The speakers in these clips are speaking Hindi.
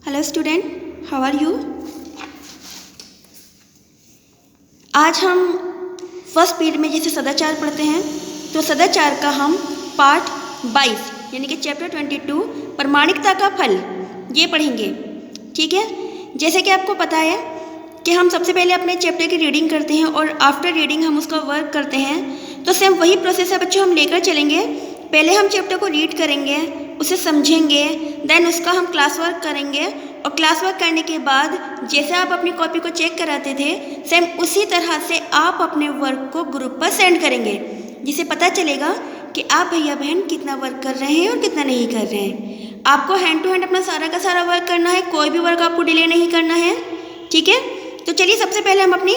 Hello student, how are you. आज हम फर्स्ट पीरियड में जैसे सदाचार पढ़ते हैं तो सदाचार का हम पार्ट 22 यानी कि चैप्टर 22 प्रामाणिकता का फल ये पढ़ेंगे। ठीक है, जैसे कि आपको पता है कि हम सबसे पहले अपने चैप्टर की रीडिंग करते हैं और आफ्टर रीडिंग हम उसका वर्क करते हैं। तो सेम वही प्रोसेस है बच्चों, हम लेकर चलेंगे। पहले हम चैप्टर को रीड करेंगे, उसे समझेंगे, देन उसका हम क्लास वर्क करेंगे और क्लास वर्क करने के बाद जैसे आप अपनी कॉपी को चेक कराते थे सेम उसी तरह से आप अपने वर्क को ग्रुप पर सेंड करेंगे, जिससे पता चलेगा कि आप भैया बहन कितना वर्क कर रहे हैं और कितना नहीं कर रहे हैं। आपको हैंड टू हैंड अपना सारा का सारा वर्क करना है, कोई भी वर्क आपको डिले नहीं करना है। ठीक है, तो चलिए सबसे पहले हम अपनी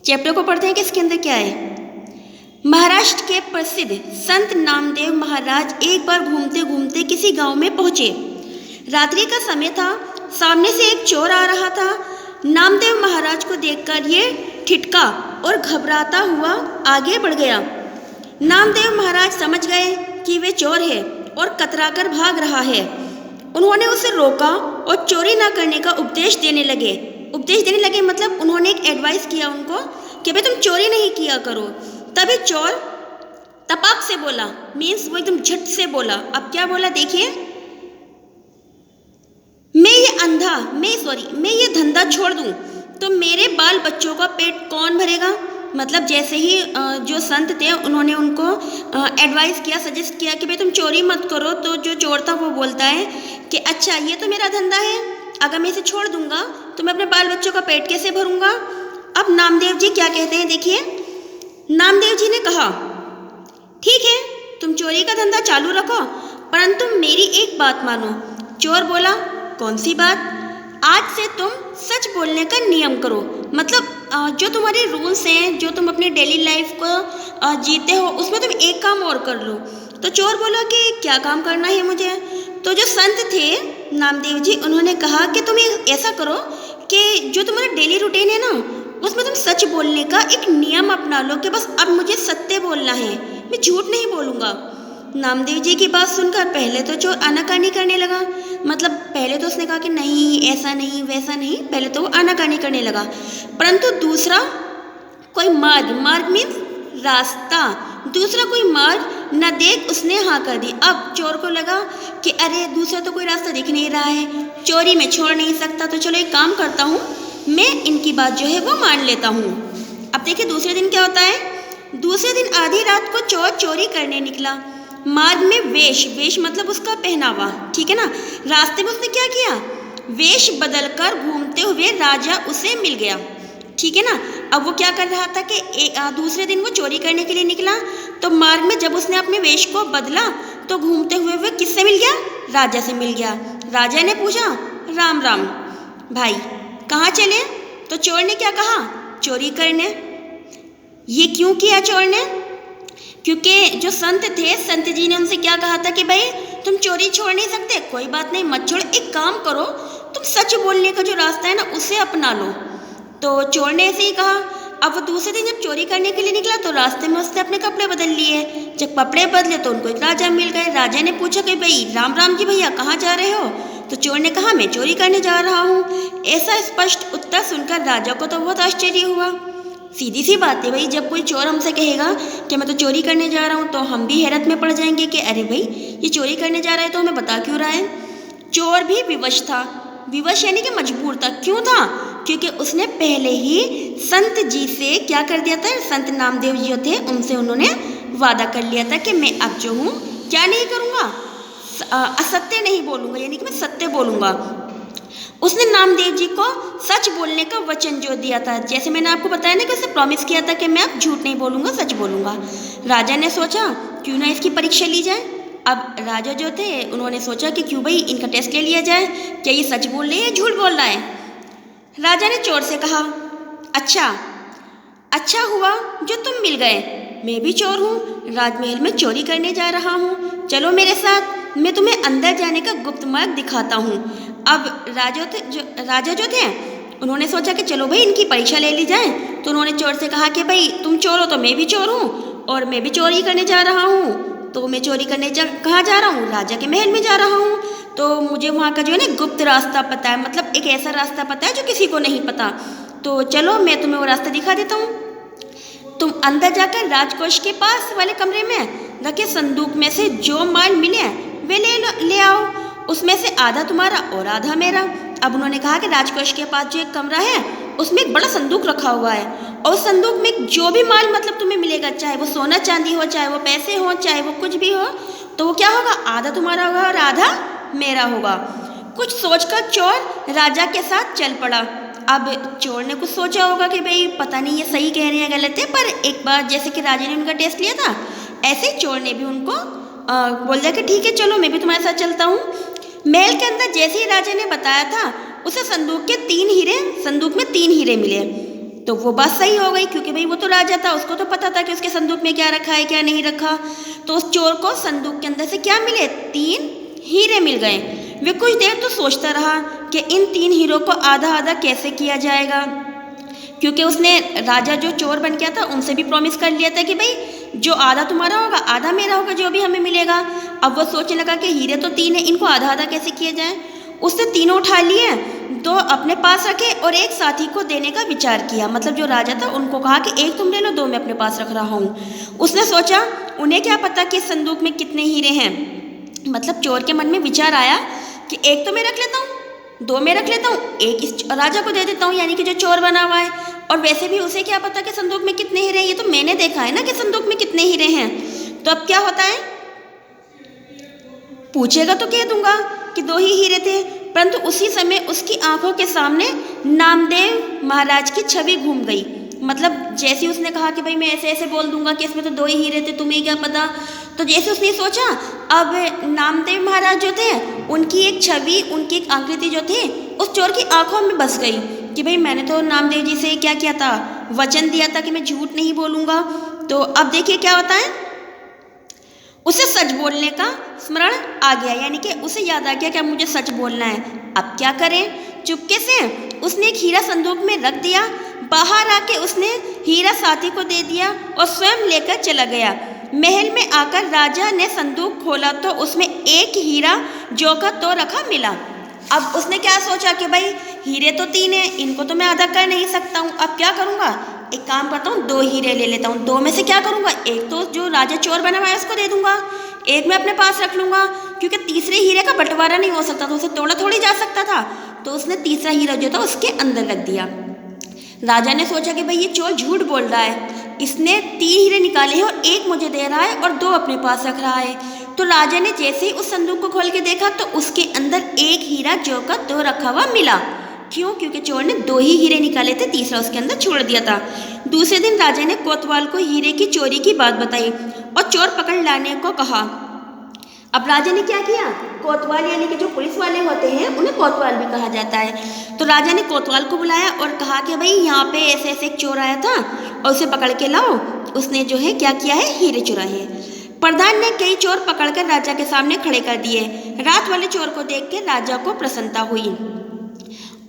चैप्टर को पढ़ते हैं कि इसके अंदर क्या है। महाराष्ट्र के प्रसिद्ध संत नामदेव महाराज एक बार घूमते घूमते किसी गांव में पहुंचे। रात्रि का समय था, सामने से एक चोर आ रहा था। नामदेव महाराज को देखकर ये ठिठका और घबराता हुआ आगे बढ़ गया। नामदेव महाराज समझ गए कि वे चोर है और कतराकर भाग रहा है। उन्होंने उसे रोका और चोरी ना करने का उपदेश देने लगे मतलब उन्होंने एक एडवाइस किया उनको कि भाई तुम चोरी नहीं किया करो। तभी चोर तपाक से बोला, मीन्स वो एकदम झट से बोला। अब क्या बोला देखिए, मैं ये धंधा छोड़ दूं तो मेरे बाल बच्चों का पेट कौन भरेगा। मतलब जैसे ही जो संत थे उन्होंने उनको एडवाइस किया, सजेस्ट किया कि भाई तुम चोरी मत करो, तो जो चोर था वो बोलता है कि अच्छा ये तो मेरा धंधा है, अगर मैं इसे छोड़ दूंगा तो मैं अपने बाल बच्चों का पेट कैसे भरूंगा। अब नामदेव जी क्या कहते हैं देखिए, नामदेव जी ने कहा ठीक है तुम चोरी का धंधा चालू रखो, परंतु मेरी एक बात मानो। चोर बोला कौन सी बात। आज से तुम सच बोलने का नियम करो, मतलब जो तुम्हारे रूल्स हैं, जो तुम अपनी डेली लाइफ को जीते हो उसमें तुम एक काम और कर लो। तो चोर बोला कि क्या काम करना है मुझे। तो जो संत थे नामदेव जी उन्होंने कहा कि तुम ऐसा करो कि जो तुम्हारा डेली रूटीन है ना उसमें तुम सच बोलने का एक नियम अपना लो कि बस अब मुझे सत्य बोलना है, मैं झूठ नहीं बोलूँगा। नामदेव जी की बात सुनकर पहले तो चोर आनाकानी करने लगा, मतलब पहले तो उसने कहा कि नहीं ऐसा नहीं वैसा नहीं, पहले तो वो आनाकानी करने लगा। परंतु दूसरा कोई मार्ग मीन्स रास्ता, दूसरा कोई मार्ग न देख उसने हाँ कर दी। अब चोर को लगा कि अरे दूसरा तो कोई रास्ता दिख नहीं रहा है, चोरी में छोड़ नहीं सकता, तो चलो एक काम करता हूँ, मैं इनकी बात जो है वो मान लेता हूँ। अब देखिए दूसरे दिन क्या होता है, दूसरे दिन आधी रात को चोर चोरी करने निकला। मार्ग में वेश मतलब उसका पहनावा, ठीक है ना। रास्ते में उसने क्या किया, वेश बदलकर घूमते हुए राजा उसे मिल गया, ठीक है ना। अब वो क्या कर रहा था कि दूसरे दिन वो चोरी करने के लिए निकला, तो मार्ग में जब उसने अपने वेश को बदला तो घूमते हुए वो किससे मिल गया, राजा से मिल गया। राजा ने पूछा राम राम भाई कहाँ चले। तो चोर ने क्या कहा, चोरी करने। ये क्यों किया चोर ने, क्योंकि जो संत थे संत जी ने उनसे क्या कहा था कि भाई तुम चोरी छोड़ नहीं सकते, कोई बात नहीं मत छोड़ो, एक काम करो तुम सच बोलने का जो रास्ता है ना उसे अपना लो। तो चोर ने ऐसे ही कहा। अब वो दूसरे दिन जब चोरी करने के लिए निकला तो रास्ते में उसने अपने कपड़े बदल लिए। जब कपड़े बदले तो उनको एक राजा मिल गए। राजा ने पूछा कि भाई राम राम जी भैया कहाँ जा रहे हो। तो चोर ने कहा मैं चोरी करने जा रहा हूँ। ऐसा स्पष्ट उत्तर सुनकर राजा को तो बहुत आश्चर्य हुआ। सीधी सी बात है भाई, जब कोई चोर हमसे कहेगा कि मैं तो चोरी करने जा रहा हूँ तो हम भी हैरत में पड़ जाएंगे कि अरे भाई ये चोरी करने जा रहा है तो हमें बता क्यों रहा है। चोर भी विवश था, विवश यानी कि मजबूर था। क्यों था, क्योंकि उसने पहले ही संत जी से क्या कर दिया था, संत नामदेव जी जो थे उनसे उन्होंने वादा कर लिया था कि मैं अब जो हूँ क्या नहीं करूँगा, असत्य नहीं बोलूँगा, यानी कि मैं सत्य बोलूँगा। उसने नामदेव जी को सच बोलने का वचन जो दिया था, जैसे मैंने आपको बताया ना कि उसने प्रॉमिस किया था कि मैं अब झूठ नहीं बोलूँगा सच बोलूँगा। राजा ने सोचा क्यों ना इसकी परीक्षा ली जाए। अब राजा जो थे उन्होंने सोचा कि क्यों भाई इनका टेस्ट ले लिया जाए, क्या ये सच बोल रहे हैं या झूठ बोल रहा है। राजा ने चोर से कहा अच्छा हुआ जो तुम मिल गए, मैं भी चोर हूँ, राजमहल में चोरी करने जा रहा हूँ, चलो मेरे साथ, मैं तुम्हें अंदर जाने का गुप्त मार्ग दिखाता हूँ। अब राजा जो थे उन्होंने सोचा कि चलो भाई इनकी परीक्षा ले ली जाए। तो उन्होंने चोर से कहा कि भाई तुम चोर हो तो मैं भी चोर हूँ और मैं भी चोरी करने जा रहा हूँ। तो मैं चोरी करने कहाँ जा रहा हूँ, राजा के महल में जा रहा हूँ। तो मुझे वहाँ का जो है ना गुप्त रास्ता पता है, मतलब एक ऐसा रास्ता पता है जो किसी को नहीं पता। तो चलो मैं तुम्हें वो रास्ता दिखा देता हूँ। तुम अंदर जाकर राजकोष के पास वाले कमरे में रखे संदूक में से जो माल मिले वे ले आओ। उसमें से आधा तुम्हारा और आधा मेरा। अब उन्होंने कहा कि राजकोष के पास जो एक कमरा है उसमें एक बड़ा संदूक रखा हुआ है, और उस संदूक में जो भी माल मतलब तुम्हें मिलेगा, चाहे वो सोना चांदी हो, चाहे वो पैसे हो, चाहे वो कुछ भी हो, तो वो क्या होगा, आधा तुम्हारा होगा और आधा मेरा होगा। कुछ सोचकर चोर राजा के साथ चल पड़ा। अब चोर ने कुछ सोचा होगा कि भाई पता नहीं ये सही कह रहे हैं गलत है, पर एक बार जैसे कि राजा ने उनका टेस्ट लिया था, ऐसे चोर ने भी उनको बोल दिया कि ठीक है चलो मैं भी तुम्हारे साथ चलता हूँ। महल के अंदर जैसे ही राजा ने बताया था उसे संदूक में 3 हीरे मिले। तो वो बात सही हो गई, क्योंकि भाई वो तो राजा था, उसको तो पता था कि उसके संदूक में क्या रखा है क्या नहीं रखा। तो उस चोर को संदूक के अंदर से क्या मिले, 3 हीरे मिल गए। वे कुछ देर तो सोचता रहा कि इन 3 हीरों को आधा आधा कैसे किया जाएगा, क्योंकि उसने राजा जो चोर बन गया था उनसे भी प्रॉमिस कर लिया था कि भाई जो आधा तुम्हारा होगा आधा मेरा होगा, जो भी हमें मिलेगा। अब वो सोचने लगा कि हीरे तो 3 है, इनको आधा आधा कैसे किया जाए। उसने तीनों उठा लिए, 2 अपने पास रखे और एक साथी को देने का विचार किया। मतलब जो राजा था उनको कहा कि एक तुम ले लो, 2 मैं अपने पास रख रहा हूँ। उसने सोचा उन्हें क्या पता कि संदूक में कितने हीरे हैं। मतलब चोर के मन में विचार आया कि एक तो मैं रख लेता हूँ, 2 मैं रख लेता हूँ, एक इस राजा को दे देता हूँ, यानी कि जो चोर बना हुआ है। और वैसे भी उसे क्या पता कि संदूक में कितने हीरे हैं, ये तो मैंने देखा है ना कि संदूक में कितने हीरे हैं। तो अब क्या होता है, पूछेगा तो कह दूंगा कि 2 ही हीरे थे, परंतु उसी समय उसकी आंखों के सामने नामदेव महाराज की छवि घूम गई। मतलब जैसे उसने कहा कि भाई मैं ऐसे ऐसे बोल दूंगा कि इसमें तो 2 ही हीरे थे, तुम्हें क्या पता। तो जैसे उसने सोचा, अब नामदेव महाराज जो थे उनकी एक छवि, उनकी एक आकृति जो थी उस चोर की आंखों में बस गई कि भाई मैंने तो नामदेव जी से क्या किया था, वचन दिया था कि मैं झूठ नहीं बोलूँगा। तो अब देखिए क्या होता है, उसे सच बोलने का स्मरण आ गया, यानी कि उसे याद आ गया कि अब मुझे सच बोलना है। अब क्या करें, चुपके से उसने एक हीरा संदूक में रख दिया। बाहर आके उसने हीरा साथी को दे दिया और स्वयं लेकर चला गया। महल में आकर राजा ने संदूक खोला तो उसमें एक हीरा जो का तो रखा मिला। अब उसने क्या सोचा कि भाई हीरे तो 3 हैं, इनको तो मैं आधा कर नहीं सकता हूँ, अब क्या करूँगा, एक काम करता हूँ 2 हीरे ले लेता हूँ। 2 में से क्या करूँगा, एक तो जो राजा चोर बना हुआ है उसको दे दूँगा, एक मैं अपने पास रख लूँगा, क्योंकि तीसरे हीरे का बंटवारा नहीं हो सकता, तो उसे तोड़ा थोड़ी जा सकता था। तो उसने तीसरा हीरा जो था उसके अंदर रख दिया। राजा ने सोचा कि भाई ये चोर झूठ बोल रहा है, इसने 3 हीरे निकाले हैं और एक मुझे दे रहा है और 2 अपने पास रख रहा है। तो राजा ने जैसे ही उस संदूक को खोल के देखा तो उसके अंदर एक हीरा जो का तो रखा हुआ मिला। क्यों, क्योंकि चोर ने 2 ही हीरे निकाले थे, तीसरा उसके अंदर छोड़ दिया था। दूसरे दिन राजा ने कोतवाल को हीरे की चोरी की बात बताई और चोर पकड़ लाने को कहा। अब राजा ने क्या किया, कोतवाल यानी कि जो पुलिस वाले होते हैं उन्हें कोतवाल भी कहा जाता है। तो राजा ने कोतवाल को बुलाया और कहा कि भाई यहाँ पे ऐसे ऐसे एक चोर आया था और उसे पकड़ के लाओ, उसने जो है क्या किया है, हीरे चुराए हैं। प्रधान ने कई चोर पकड़कर राजा के सामने खड़े कर दिए। रात वाले चोर को देख के राजा को प्रसन्नता हुई।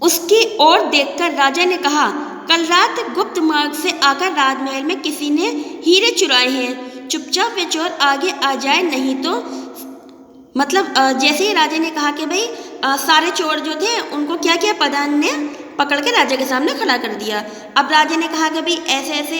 उसकी ओर देखकर राजा ने कहा, कल रात गुप्त मार्ग से आकर राजमहल में किसी ने हीरे चुराए हैं, चुपचाप वे चोर आगे आ जाए, नहीं तो मतलब जैसे ही राजा ने कहा कि भाई सारे चोर जो थे उनको क्या किया, प्रधान ने पकड़ के राजा के सामने खड़ा कर दिया। अब राजा ने कहा कि भाई ऐसे ऐसे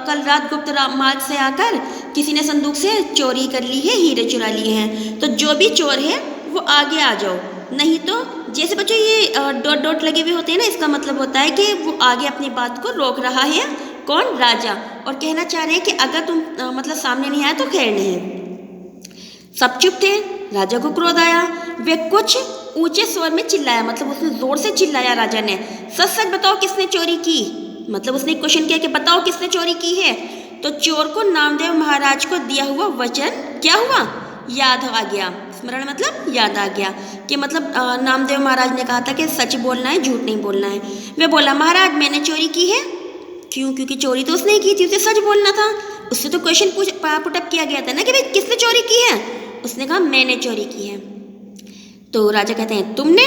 कल रात गुप्त मार्ग से आकर किसी ने संदूक से चोरी कर ली है, हीरे चुरा लिए हैं, तो जो भी चोर है वो आगे आ जाओ, नहीं तो जैसे बच्चों ये डॉट डॉट लगे हुए होते हैं ना, इसका मतलब होता है कि वो आगे अपनी बात को रोक रहा है, कौन, राजा, और कहना चाह रहे हैं कि अगर तुम मतलब सामने नहीं आए तो खैर नहीं। सब चुप थे। राजा को क्रोध आया, वे कुछ ऊंचे स्वर में चिल्लाया, मतलब उसने जोर से चिल्लाया राजा ने, सच सच बताओ किसने चोरी की। मतलब उसने क्वेश्चन किया कि बताओ किसने चोरी की है। तो चोर को नामदेव महाराज को दिया हुआ वचन क्या हुआ, याद आ गया। स्मरण मतलब याद आ गया कि मतलब नामदेव महाराज ने कहा था कि सच बोलना है, झूठ नहीं बोलना है। वे बोला, महाराज मैंने चोरी की है। क्यों, क्योंकि चोरी तो उसने ही की थी, उसे सच बोलना था। उससे तो क्वेश्चन पुटअप किया गया था ना कि भाई किसने चोरी की है। उसने कहा मैंने चोरी की है। तो राजा कहते हैं तुमने।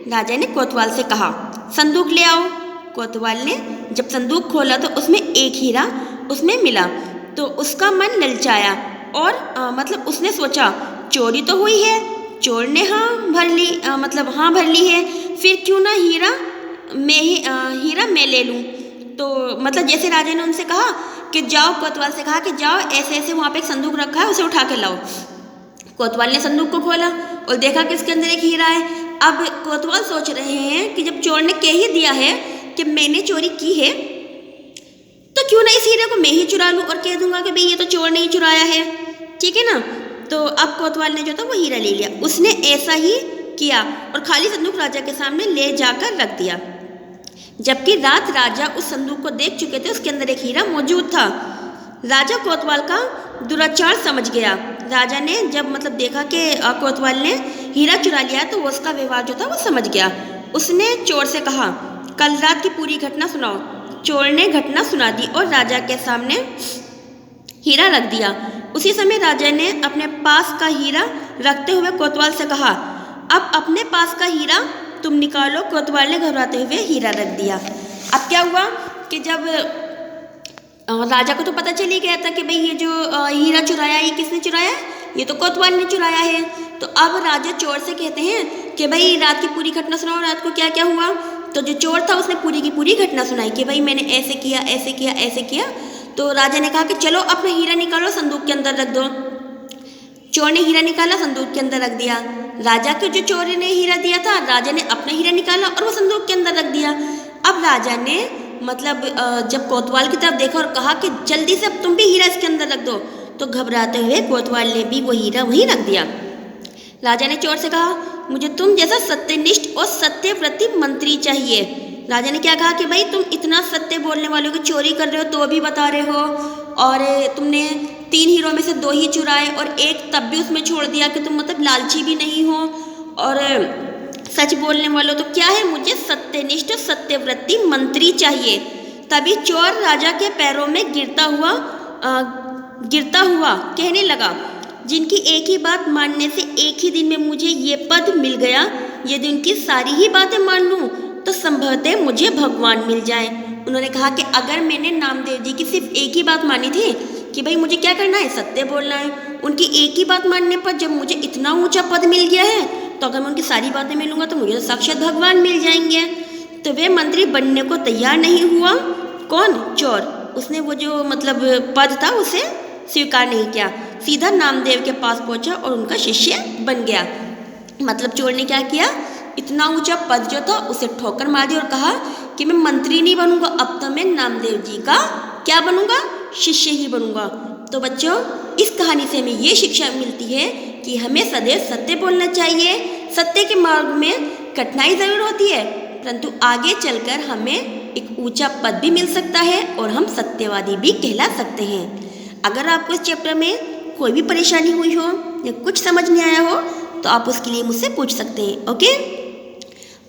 राजा ने कोतवाल से कहा संदूक ले आओ। कोतवाल ने जब संदूक खोला तो उसमें एक हीरा उसमें मिला, तो उसका मन ललचाया और मतलब उसने सोचा चोरी तो हुई है, चोर ने हाँ भर ली, मतलब हाँ भर ली है, फिर क्यों ना हीरा मैं ले लूँ। तो मतलब जैसे राजा ने उनसे कहा कि जाओ, कोतवाल से कहा कि जाओ ऐसे ऐसे वहाँ पे एक संदूक रखा है, उसे उठा के लाओ। कोतवाल ने संदूक को खोला और देखा कि इसके अंदर एक हीरा है। अब कोतवाल सोच रहे हैं कि जब चोर ने कह ही दिया है कि मैंने चोरी की है, तो क्यों ना इस हीरे को मैं ही चुरा लूँ और कह दूंगा कि भाई ये तो चोर ने ही चुराया है, ठीक है ना। तो अब कोतवाल ने जो था वो हीरा ले लिया। उसने ऐसा ही किया और खाली संदूक राजा के सामने ले जाकर रख दिया। जबकि रात राजा उस संदूक को देख चुके थे, उसके अंदर एक हीरा मौजूद था। राजा कोतवाल का दुराचार समझ गया। राजा ने जब मतलब देखा कि कोतवाल ने हीरा चुरा लिया, तो वो उसका व्यवहार जो था वो समझ गया। उसने चोर से कहा, कल रात की पूरी घटना सुनाओ। चोर ने घटना सुना दी और राजा के सामने हीरा रख दिया। उसी समय राजा ने अपने पास का हीरा रखते हुए कोतवाल से कहा, अब अपने पास का हीरा तुम निकालो। कोतवाल ने घबराते हुए हीरा रख दिया। अब क्या हुआ कि जब राजा को तो पता चल ही गया था कि भाई ये जो हीरा चुराया, ये किसने चुराया, ये तो कोतवाल ने चुराया है। तो अब राजा चोर से कहते हैं कि भाई रात की पूरी घटना सुनाओ, रात को क्या क्या हुआ। तो जो चोर था उसने पूरी की पूरी घटना सुनाई कि भाई मैंने ऐसे किया ऐसे किया ऐसे किया। तो राजा ने कहा कि चलो अपना हीरा निकालो, संदूक के अंदर रख दो। चोर ने हीरा निकाला, संदूक के अंदर रख दिया। राजा के जो चोर ने हीरा दिया था, राजा ने अपना हीरा निकाला और वो संदूक के अंदर रख दिया। अब राजा ने मतलब जब कोतवाल की तरफ देखा और कहा कि जल्दी से अब तुम भी हीरा इसके अंदर रख दो, तो घबराते हुए कोतवाल ने भी वो हीरा वहीं रख दिया। राजा ने चोर से कहा, मुझे तुम जैसा सत्यनिष्ठ और सत्यव्रती मंत्री चाहिए। राजा ने क्या कहा कि भाई तुम इतना सत्य बोलने वालों की चोरी कर रहे हो तो भी बता रहे हो, और तुमने 3 हीरों में से 2 ही चुराए और एक तब भी उसमें छोड़ दिया कि तुम मतलब लालची भी नहीं हो और सच बोलने वालों। तो क्या है, मुझे सत्यनिष्ठ सत्यव्रती मंत्री चाहिए। तभी चोर राजा के पैरों में गिरता हुआ कहने लगा, जिनकी एक ही बात मानने से एक ही दिन में मुझे ये पद मिल गया, यदि उनकी सारी ही बातें मान लूँ तो संभवतः मुझे भगवान मिल जाए। उन्होंने कहा कि अगर मैंने नामदेव जी की सिर्फ एक ही बात मानी थी कि भाई मुझे क्या करना है, सत्य बोलना है, उनकी एक ही बात मानने पर जब मुझे इतना ऊंचा पद मिल गया है, तो अगर मैं उनकी सारी बातें मिलूंगा तो मुझे तो साक्षात भगवान मिल जाएंगे। तो वे मंत्री बनने को तैयार नहीं हुआ। कौन? चोर। उसने वो जो मतलब पद था उसे स्वीकार नहीं किया, सीधा नामदेव के पास पहुंचा और उनका शिष्य बन गया। मतलब चोर ने क्या किया, इतना ऊंचा पद जो था उसे ठोकर मार दी और कहा कि मैं मंत्री नहीं बनूंगा, अब तो मैं नामदेव जी का क्या बनूंगा, शिष्य ही बनूंगा। तो बच्चों, इस कहानी से हमें ये शिक्षा मिलती है कि हमें सदैव सत्य बोलना चाहिए। सत्य के मार्ग में कठिनाई जरूर होती है, परंतु आगे चलकर हमें एक ऊंचा पद भी मिल सकता है और हम सत्यवादी भी कहला सकते हैं। अगर आपको इस चैप्टर में कोई भी परेशानी हुई हो या कुछ समझ नहीं आया हो तो आप उसके लिए मुझसे पूछ सकते हैं। ओके,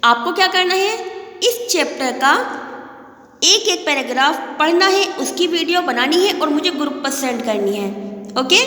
आपको क्या करना है, इस चैप्टर का एक एक पैराग्राफ पढ़ना है, उसकी वीडियो बनानी है और मुझे ग्रुप पर सेंड करनी है। ओके।